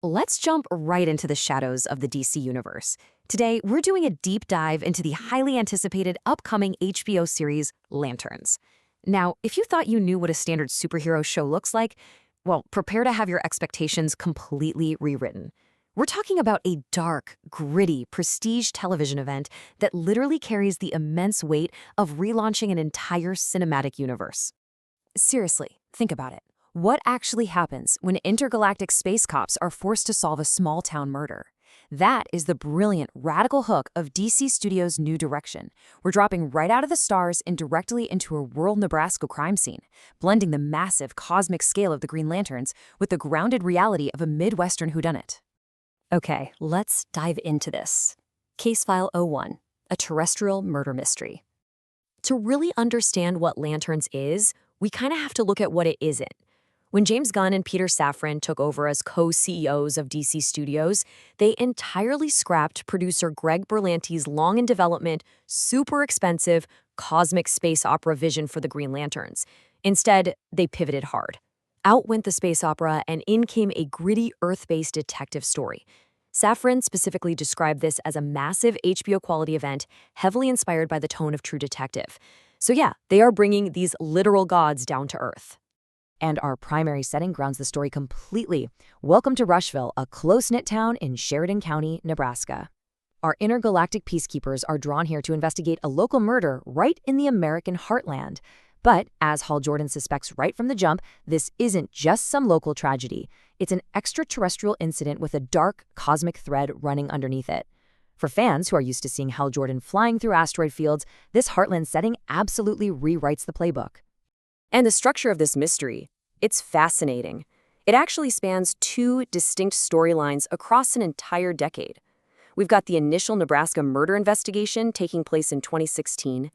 Let's jump right into the shadows of the DC universe. Today, we're doing a deep dive into the highly anticipated upcoming HBO series, Lanterns. Now, if you thought you knew what a standard superhero show looks like, well, prepare to have your expectations completely rewritten. We're talking about a dark, gritty, prestige television event that literally carries the immense weight of relaunching an entire cinematic universe. Seriously, think about it. What actually happens when intergalactic space cops are forced to solve a small-town murder? That is the brilliant, radical hook of DC Studios' new direction. We're dropping right out of the stars and directly into a rural Nebraska crime scene, blending the massive cosmic scale of the Green Lanterns with the grounded reality of a Midwestern whodunit. Okay, let's dive into this. Case File 01, a terrestrial murder mystery. To really understand what Lanterns is, we kind of have to look at what it isn't. When James Gunn and Peter Safran took over as co-CEOs of DC Studios, they entirely scrapped producer Greg Berlanti's long-in-development, super expensive, cosmic space opera vision for the Green Lanterns. Instead, they pivoted hard. Out went the space opera, and in came a gritty, Earth-based detective story. Safran specifically described this as a massive HBO-quality event, heavily inspired by the tone of True Detective. So yeah, they are bringing these literal gods down to Earth. And our primary setting grounds the story completely. Welcome to Rushville, a close-knit town in Sheridan County, Nebraska. Our intergalactic peacekeepers are drawn here to investigate a local murder right in the American heartland. But, as Hal Jordan suspects right from the jump, this isn't just some local tragedy. It's an extraterrestrial incident with a dark, cosmic thread running underneath it. For fans who are used to seeing Hal Jordan flying through asteroid fields, this heartland setting absolutely rewrites the playbook. And the structure of this mystery, it's fascinating. It actually spans two distinct storylines across an entire decade. We've got the initial Nebraska murder investigation taking place in 2016.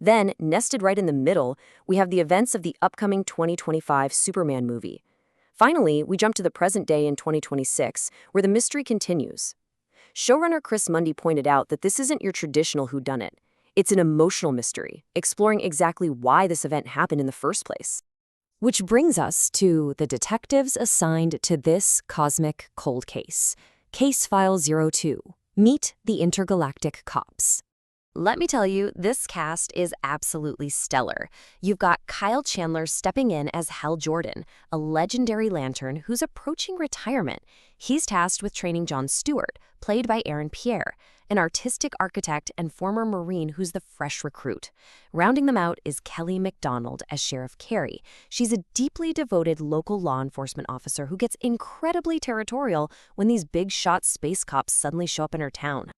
Then, nested right in the middle, we have the events of the upcoming 2025 Superman movie. Finally, we jump to the present day in 2026, where the mystery continues. Showrunner Chris Mundy pointed out that this isn't your traditional whodunit. It's an emotional mystery, exploring exactly why this event happened in the first place. Which brings us to the detectives assigned to this cosmic cold case. Case File 02. Meet the Intergalactic Cops. Let me tell you, this cast is absolutely stellar. You've got Kyle Chandler stepping in as Hal Jordan, a legendary lantern who's approaching retirement. He's tasked with training John Stewart, played by Aaron Pierre, an artistic architect and former Marine who's the fresh recruit. Rounding them out is Kelly MacDonald as Sheriff Carey. She's a deeply devoted local law enforcement officer who gets incredibly territorial when these big-shot space cops suddenly show up in her town.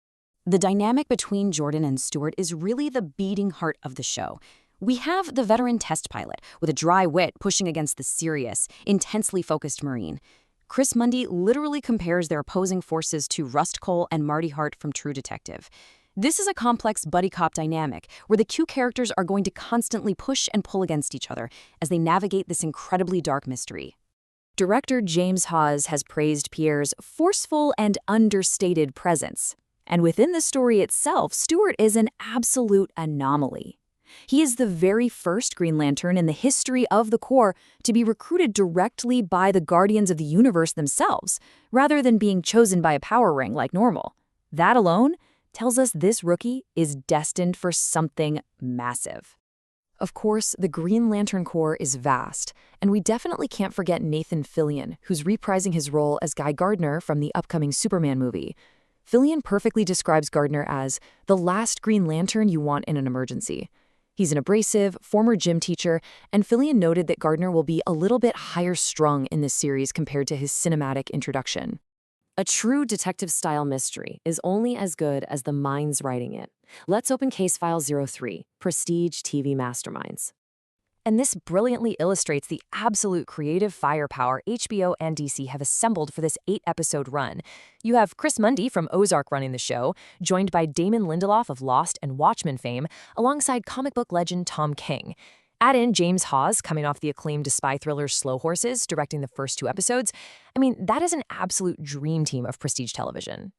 The dynamic between Jordan and Stewart is really the beating heart of the show. We have the veteran test pilot with a dry wit pushing against the serious, intensely focused Marine. Chris Mundy literally compares their opposing forces to Rust Cole and Marty Hart from True Detective. This is a complex buddy cop dynamic where the two characters are going to constantly push and pull against each other as they navigate this incredibly dark mystery. Director James Hawes has praised Pierre's forceful and understated presence. And within the story itself, Stewart is an absolute anomaly. He is the very first Green Lantern in the history of the Corps to be recruited directly by the Guardians of the Universe themselves, rather than being chosen by a power ring like normal. That alone tells us this rookie is destined for something massive. Of course, the Green Lantern Corps is vast, and we definitely can't forget Nathan Fillion, who's reprising his role as Guy Gardner from the upcoming Superman movie. Fillion perfectly describes Gardner as the last Green Lantern you want in an emergency. He's an abrasive, former gym teacher, and Fillion noted that Gardner will be a little bit higher strung in this series compared to his cinematic introduction. A true detective-style mystery is only as good as the minds writing it. Let's open Case File 03, Prestige TV Masterminds. And this brilliantly illustrates the absolute creative firepower HBO and DC have assembled for this 8-episode run. You have Chris Mundy from Ozark running the show, joined by Damon Lindelof of Lost and Watchmen fame, alongside comic book legend Tom King. Add in James Hawes, coming off the acclaimed spy thriller Slow Horses, directing the first 2 episodes. I mean, that is an absolute dream team of prestige television.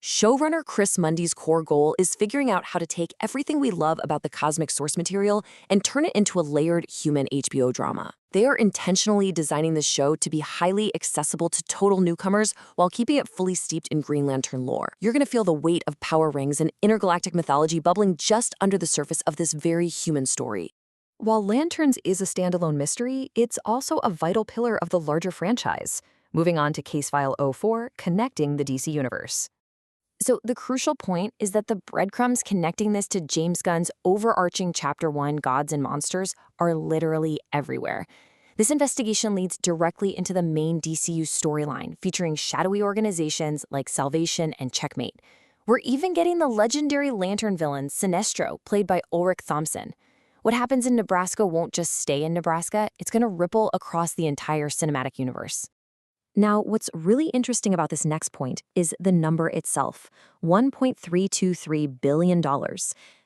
Showrunner Chris Mundy's core goal is figuring out how to take everything we love about the cosmic source material and turn it into a layered human HBO drama. They are intentionally designing this show to be highly accessible to total newcomers while keeping it fully steeped in Green Lantern lore. You're going to feel the weight of power rings and intergalactic mythology bubbling just under the surface of this very human story. While Lanterns is a standalone mystery, it's also a vital pillar of the larger franchise. Moving on to Case File 04, Connecting the DC Universe. So the crucial point is that the breadcrumbs connecting this to James Gunn's overarching Chapter 1 Gods and Monsters are literally everywhere. This investigation leads directly into the main DCU storyline, featuring shadowy organizations like Salvation and Checkmate. We're even getting the legendary Lantern villain Sinestro, played by Ulrich Thompson. What happens in Nebraska won't just stay in Nebraska, it's going to ripple across the entire cinematic universe. Now, what's really interesting about this next point is the number itself, $1.323 billion.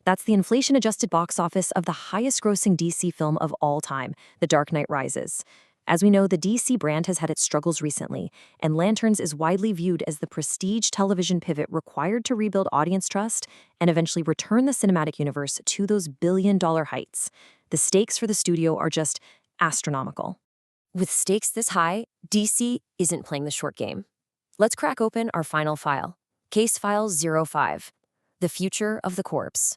That's the inflation-adjusted box office of the highest-grossing DC film of all time, The Dark Knight Rises. As we know, the DC brand has had its struggles recently, and Lanterns is widely viewed as the prestige television pivot required to rebuild audience trust and eventually return the cinematic universe to those billion-dollar heights. The stakes for the studio are just astronomical. With stakes this high, DC isn't playing the short game. Let's crack open our final file, Case File 05, The Future of the Corpse.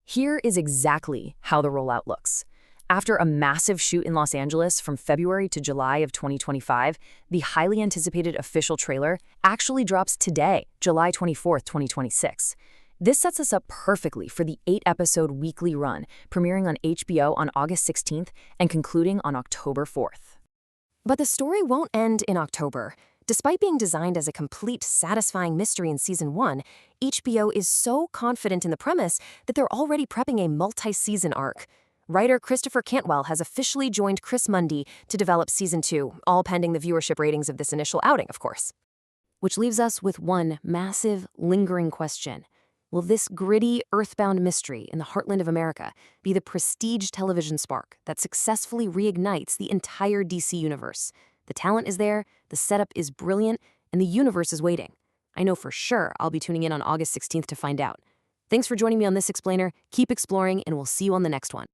Here is exactly how the rollout looks. After a massive shoot in Los Angeles from February to July of 2025, the highly anticipated official trailer actually drops today, July 24th, 2026. This sets us up perfectly for the 8-episode weekly run, premiering on HBO on August 16th and concluding on October 4th. But the story won't end in October. Despite being designed as a complete, satisfying mystery in Season 1, HBO is so confident in the premise that they're already prepping a multi-season arc. Writer Christopher Cantwell has officially joined Chris Mundy to develop Season 2, all pending the viewership ratings of this initial outing, of course. Which leaves us with one massive, lingering question. Will this gritty, earthbound mystery in the heartland of America be the prestige television spark that successfully reignites the entire DC universe? The talent is there, the setup is brilliant, and the universe is waiting. I know for sure I'll be tuning in on August 16th to find out. Thanks for joining me on this explainer. Keep exploring, and we'll see you on the next one.